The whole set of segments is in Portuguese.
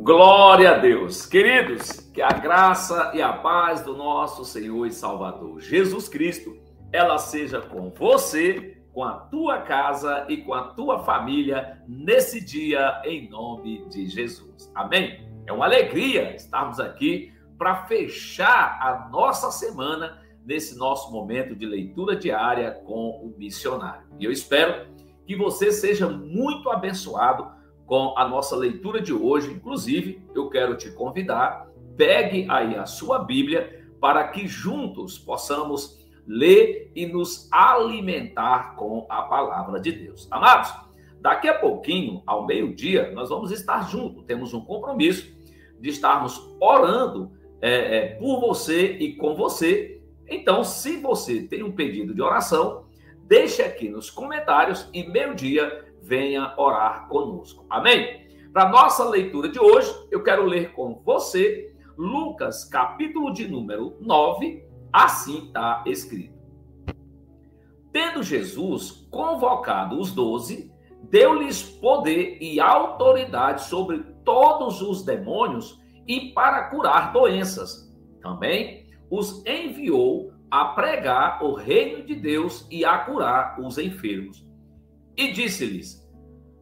Glória a Deus. Queridos, que a graça e a paz do nosso Senhor e Salvador Jesus Cristo, ela seja com você, com a tua casa e com a tua família nesse dia, em nome de Jesus. Amém? É uma alegria estarmos aqui para fechar a nossa semana nesse nosso momento de leitura diária com o missionário. E eu espero que você seja muito abençoado com a nossa leitura de hoje. Inclusive, eu quero te convidar, pegue aí a sua Bíblia para que juntos possamos ler e nos alimentar com a palavra de Deus. Amados, daqui a pouquinho, ao meio-dia, nós vamos estar juntos. Temos um compromisso de estarmos orando por você e com você. Então, se você tem um pedido de oração, deixe aqui nos comentários e meio-dia venha orar conosco. Amém? Para nossa leitura de hoje, eu quero ler com você Lucas, capítulo de número 9, assim está escrito. Tendo Jesus convocado os 12, deu-lhes poder e autoridade sobre todos os demônios e para curar doenças. Também os enviou a pregar o reino de Deus e a curar os enfermos. E disse-lhes: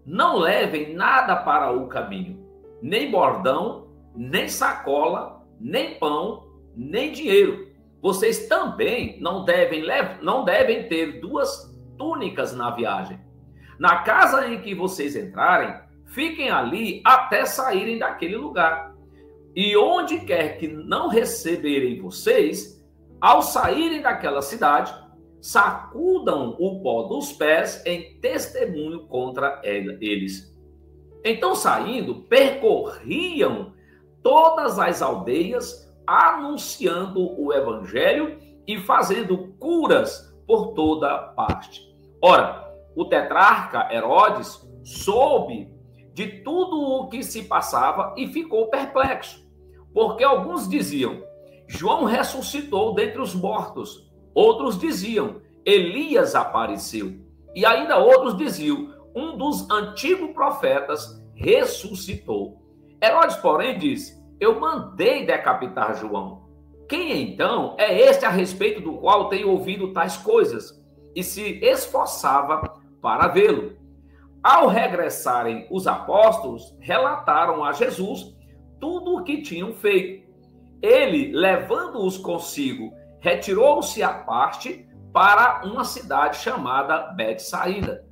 não levem nada para o caminho, nem bordão, nem sacola, nem pão, nem dinheiro. Vocês também não devem ter 2 túnicas na viagem. Na casa em que vocês entrarem, fiquem ali até saírem daquele lugar. E onde quer que não receberem vocês, ao saírem daquela cidade, sacudam o pó dos pés em testemunho contra eles. Então, saindo, percorriam todas as aldeias, anunciando o evangelho e fazendo curas por toda parte. Ora, o tetrarca Herodes soube de tudo o que se passava e ficou perplexo, porque alguns diziam: João ressuscitou dentre os mortos. Outros diziam: Elias apareceu. E ainda outros diziam: um dos antigos profetas ressuscitou. Herodes, porém, disse: eu mandei decapitar João. Quem então é este a respeito do qual tenho ouvido tais coisas? E se esforçava para vê-lo. Ao regressarem os apóstolos, relataram a Jesus tudo o que tinham feito. Ele, levando-os consigo, retirou-se à parte para uma cidade chamada Betsaída.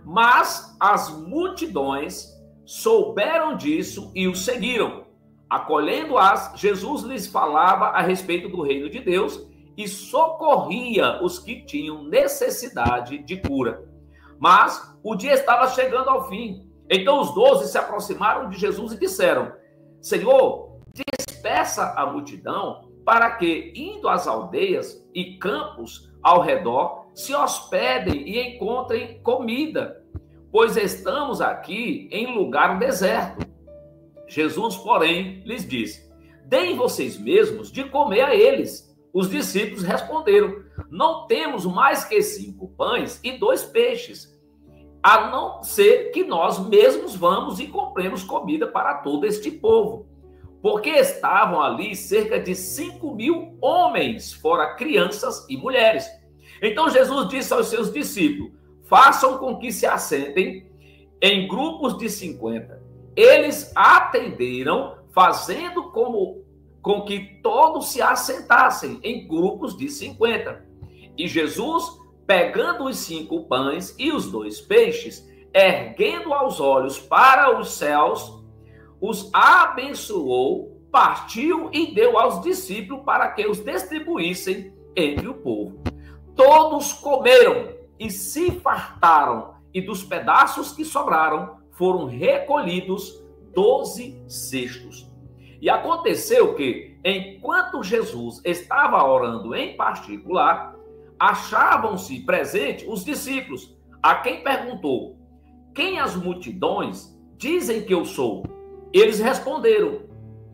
Mas as multidões souberam disso e o seguiram. Acolhendo-as, Jesus lhes falava a respeito do reino de Deus e socorria os que tinham necessidade de cura. Mas o dia estava chegando ao fim. Então os 12 se aproximaram de Jesus e disseram: Senhor, despeça a multidão, para que, indo às aldeias e campos ao redor, se hospedem e encontrem comida, pois estamos aqui em lugar deserto. Jesus, porém, lhes disse: deem vocês mesmos de comer a eles. Os discípulos responderam: não temos mais que 5 pães e 2 peixes, a não ser que nós mesmos vamos e compremos comida para todo este povo. Porque estavam ali cerca de 5.000 homens, fora crianças e mulheres. Então Jesus disse aos seus discípulos: façam com que se assentem em grupos de 50. Eles atenderam, fazendo com que todos se assentassem em grupos de 50. E Jesus, pegando os 5 pães e os 2 peixes, erguendo aos olhos para os céus, os abençoou, partiu e deu aos discípulos para que os distribuíssem entre o povo. Todos comeram e se fartaram, e dos pedaços que sobraram foram recolhidos 12 cestos. E aconteceu que, enquanto Jesus estava orando em particular, achavam-se presentes os discípulos, a quem perguntou: quem as multidões dizem que eu sou? Eles responderam: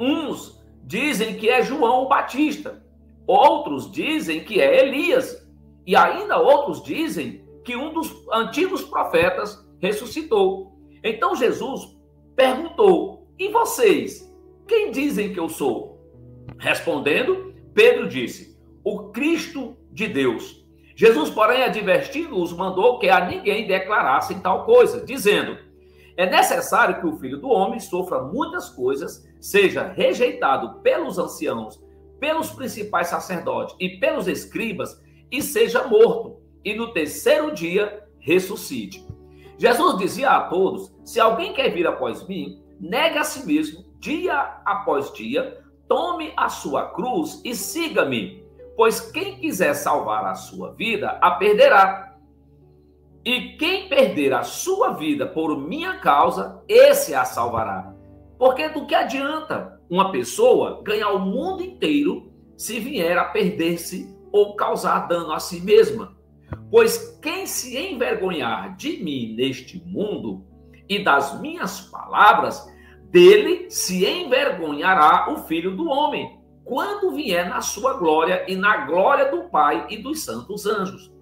uns dizem que é João o Batista, outros dizem que é Elias, e ainda outros dizem que um dos antigos profetas ressuscitou. Então Jesus perguntou: E vocês, quem dizem que eu sou? Respondendo, Pedro disse: o Cristo de Deus. Jesus, porém, advertindo-os, mandou que a ninguém declarassem tal coisa, dizendo: é necessário que o Filho do Homem sofra muitas coisas, seja rejeitado pelos anciãos, pelos principais sacerdotes e pelos escribas, e seja morto, e no terceiro dia ressuscite. Jesus dizia a todos: se alguém quer vir após mim, negue a si mesmo, dia após dia, tome a sua cruz e siga-me, pois quem quiser salvar a sua vida, a perderá. E quem perder a sua vida por minha causa, esse a salvará. Porque do que adianta uma pessoa ganhar o mundo inteiro se vier a perder-se ou causar dano a si mesma? Pois quem se envergonhar de mim neste mundo e das minhas palavras, dele se envergonhará o Filho do Homem, quando vier na sua glória e na glória do Pai e dos santos anjos.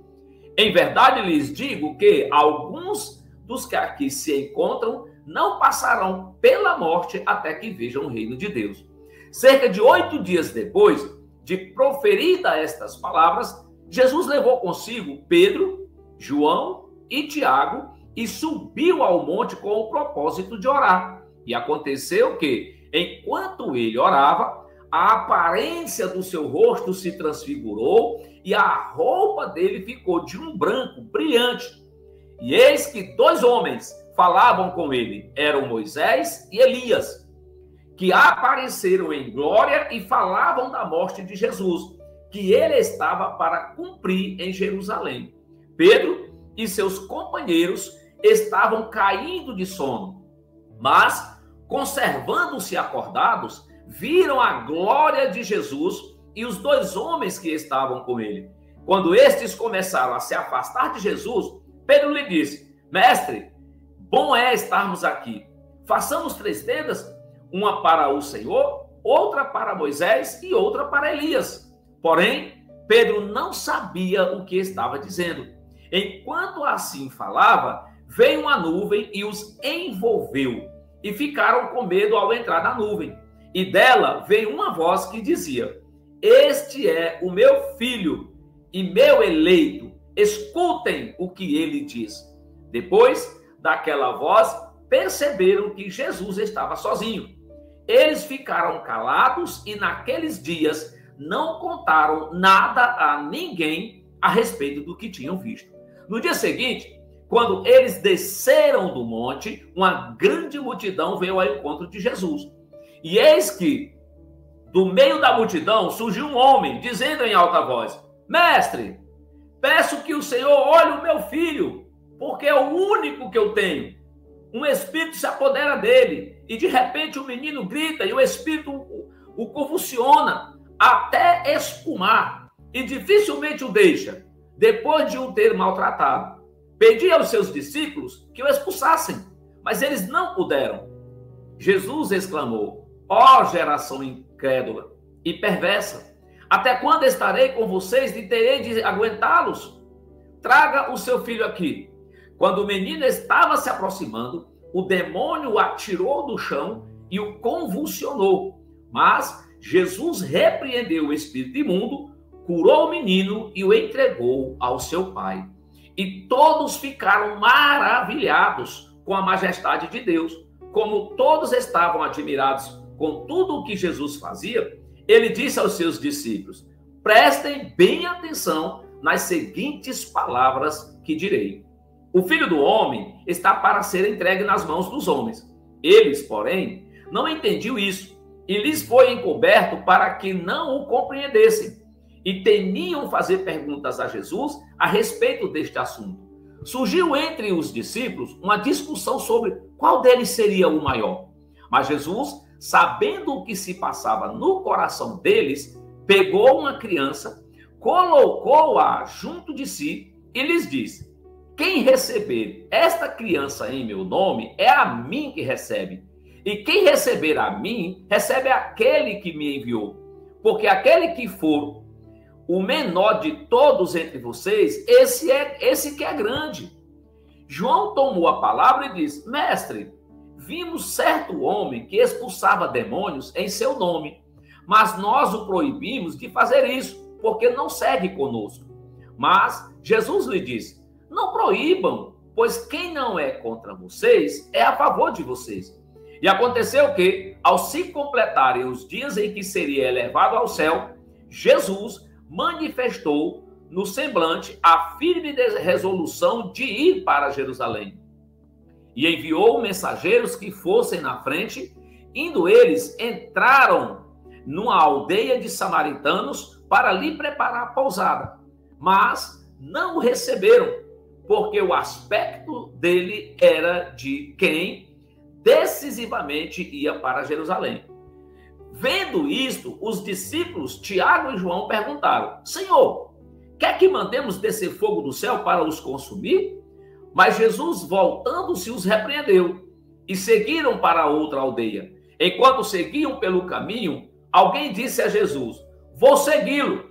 Em verdade lhes digo que alguns dos que aqui se encontram não passarão pela morte até que vejam o reino de Deus. Cerca de 8 dias depois de proferida estas palavras, Jesus levou consigo Pedro, João e Tiago e subiu ao monte com o propósito de orar. E aconteceu que, enquanto ele orava, a aparência do seu rosto se transfigurou e a roupa dele ficou de um branco brilhante. E eis que 2 homens falavam com ele, eram Moisés e Elias, que apareceram em glória e falavam da morte de Jesus, que ele estava para cumprir em Jerusalém. Pedro e seus companheiros estavam caindo de sono, mas, conservando-se acordados, viram a glória de Jesus e os 2 homens que estavam com ele. Quando estes começaram a se afastar de Jesus, Pedro lhe disse: mestre, bom é estarmos aqui. Façamos 3 tendas, uma para o Senhor, outra para Moisés e outra para Elias. Porém, Pedro não sabia o que estava dizendo. Enquanto assim falava, veio uma nuvem e os envolveu, e ficaram com medo ao entrar na nuvem. E dela veio uma voz que dizia: este é o meu filho e meu eleito, escutem o que ele diz. Depois daquela voz, perceberam que Jesus estava sozinho. Eles ficaram calados e naqueles dias não contaram nada a ninguém a respeito do que tinham visto. No dia seguinte, quando eles desceram do monte, uma grande multidão veio ao encontro de Jesus. E eis que, do meio da multidão, surgiu um homem, dizendo em alta voz: mestre, peço que o Senhor olhe o meu filho, porque é o único que eu tenho. Um espírito se apodera dele, e de repente o menino grita, e o espírito o convulsiona, até espumar, e dificilmente o deixa, depois de o ter maltratado. Pedi aos seus discípulos que o expulsassem, mas eles não puderam. Jesus exclamou: ó geração incrédula e perversa, até quando estarei com vocês e terei de aguentá-los? Traga o seu filho aqui. Quando o menino estava se aproximando, o demônio o atirou do chão e o convulsionou. Mas Jesus repreendeu o espírito imundo, curou o menino e o entregou ao seu pai. E todos ficaram maravilhados com a majestade de Deus. Como todos estavam admirados com tudo o que Jesus fazia, ele disse aos seus discípulos: prestem bem atenção nas seguintes palavras que direi. O Filho do Homem está para ser entregue nas mãos dos homens. Eles, porém, não entendiam isso, e lhes foi encoberto para que não o compreendessem, e temiam fazer perguntas a Jesus a respeito deste assunto. Surgiu entre os discípulos uma discussão sobre qual deles seria o maior. Mas Jesus, sabendo o que se passava no coração deles, pegou uma criança, colocou-a junto de si e lhes disse: quem receber esta criança em meu nome, é a mim que recebe. E quem receber a mim, recebe aquele que me enviou. Porque aquele que for o menor de todos entre vocês, esse que é grande. João tomou a palavra e disse: mestre, vimos certo homem que expulsava demônios em seu nome, mas nós o proibimos de fazer isso, porque não segue conosco. Mas Jesus lhe disse, não proíbam, pois quem não é contra vocês é a favor de vocês. E aconteceu que, ao se completarem os dias em que seria elevado ao céu, Jesus manifestou no semblante a firme resolução de ir para Jerusalém. E enviou mensageiros que fossem na frente. Indo eles, entraram numa aldeia de samaritanos para lhe preparar a pousada. Mas não o receberam, porque o aspecto dele era de quem decisivamente ia para Jerusalém. Vendo isto, os discípulos Tiago e João perguntaram, Senhor, quer que mandemos descer fogo do céu para os consumir? Mas Jesus, voltando-se, os repreendeu e seguiram para outra aldeia. Enquanto seguiam pelo caminho, alguém disse a Jesus, vou segui-lo,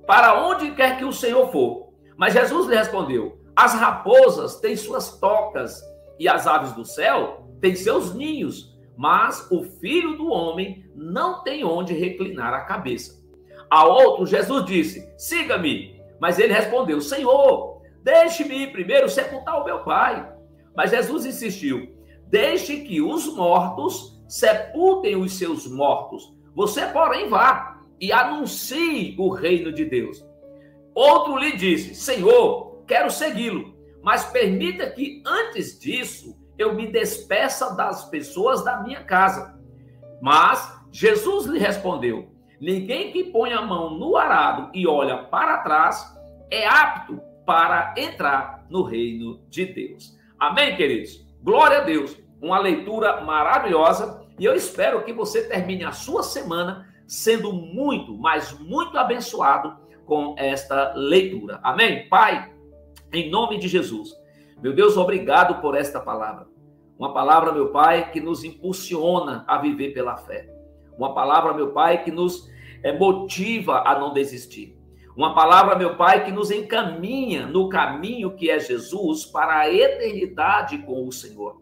para onde quer que o Senhor for. Mas Jesus lhe respondeu, as raposas têm suas tocas e as aves do céu têm seus ninhos, mas o Filho do Homem não tem onde reclinar a cabeça. A outro, Jesus disse, siga-me. Mas ele respondeu, Senhor, deixe-me ir primeiro sepultar o meu pai. Mas Jesus insistiu, deixe que os mortos sepultem os seus mortos. Você, porém, vá e anuncie o reino de Deus. Outro lhe disse, Senhor, quero segui-lo, mas permita que antes disso eu me despeça das pessoas da minha casa. Mas Jesus lhe respondeu, ninguém que põe a mão no arado e olha para trás é apto para entrar no reino de Deus. Amém, queridos? Glória a Deus. Uma leitura maravilhosa e eu espero que você termine a sua semana sendo muito, mas muito abençoado com esta leitura. Amém? Pai, em nome de Jesus, meu Deus, obrigado por esta palavra. Uma palavra, meu Pai, que nos impulsiona a viver pela fé. Uma palavra, meu Pai, que nos motiva a não desistir. Uma palavra, meu Pai, que nos encaminha no caminho que é Jesus para a eternidade com o Senhor.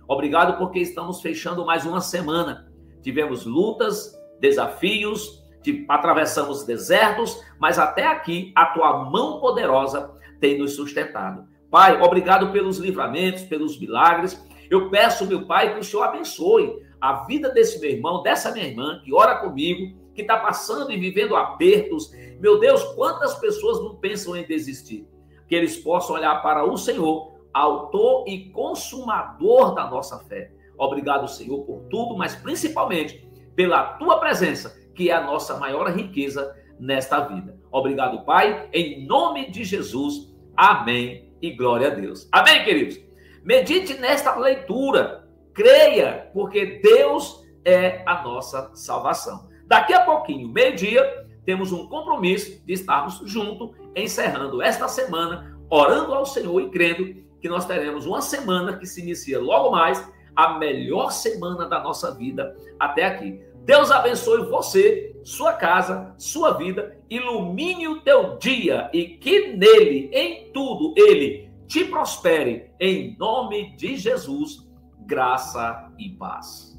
Obrigado porque estamos fechando mais uma semana. Tivemos lutas, desafios, atravessamos desertos, mas até aqui a tua mão poderosa tem nos sustentado. Pai, obrigado pelos livramentos, pelos milagres. Eu peço, meu Pai, que o Senhor abençoe a vida desse meu irmão, dessa minha irmã, que ora comigo, que está passando e vivendo apertos. Meu Deus, quantas pessoas não pensam em desistir? Que eles possam olhar para o Senhor, autor e consumador da nossa fé. Obrigado, Senhor, por tudo, mas principalmente pela tua presença, que é a nossa maior riqueza nesta vida. Obrigado, Pai, em nome de Jesus. Amém e glória a Deus. Amém, queridos? Medite nesta leitura, creia, porque Deus é a nossa salvação. Daqui a pouquinho, meio-dia, temos um compromisso de estarmos juntos, encerrando esta semana, orando ao Senhor e crendo que nós teremos uma semana que se inicia logo mais, a melhor semana da nossa vida até aqui. Deus abençoe você, sua casa, sua vida, ilumine o teu dia e que nele, em tudo, ele te prospere. Em nome de Jesus, graça e paz.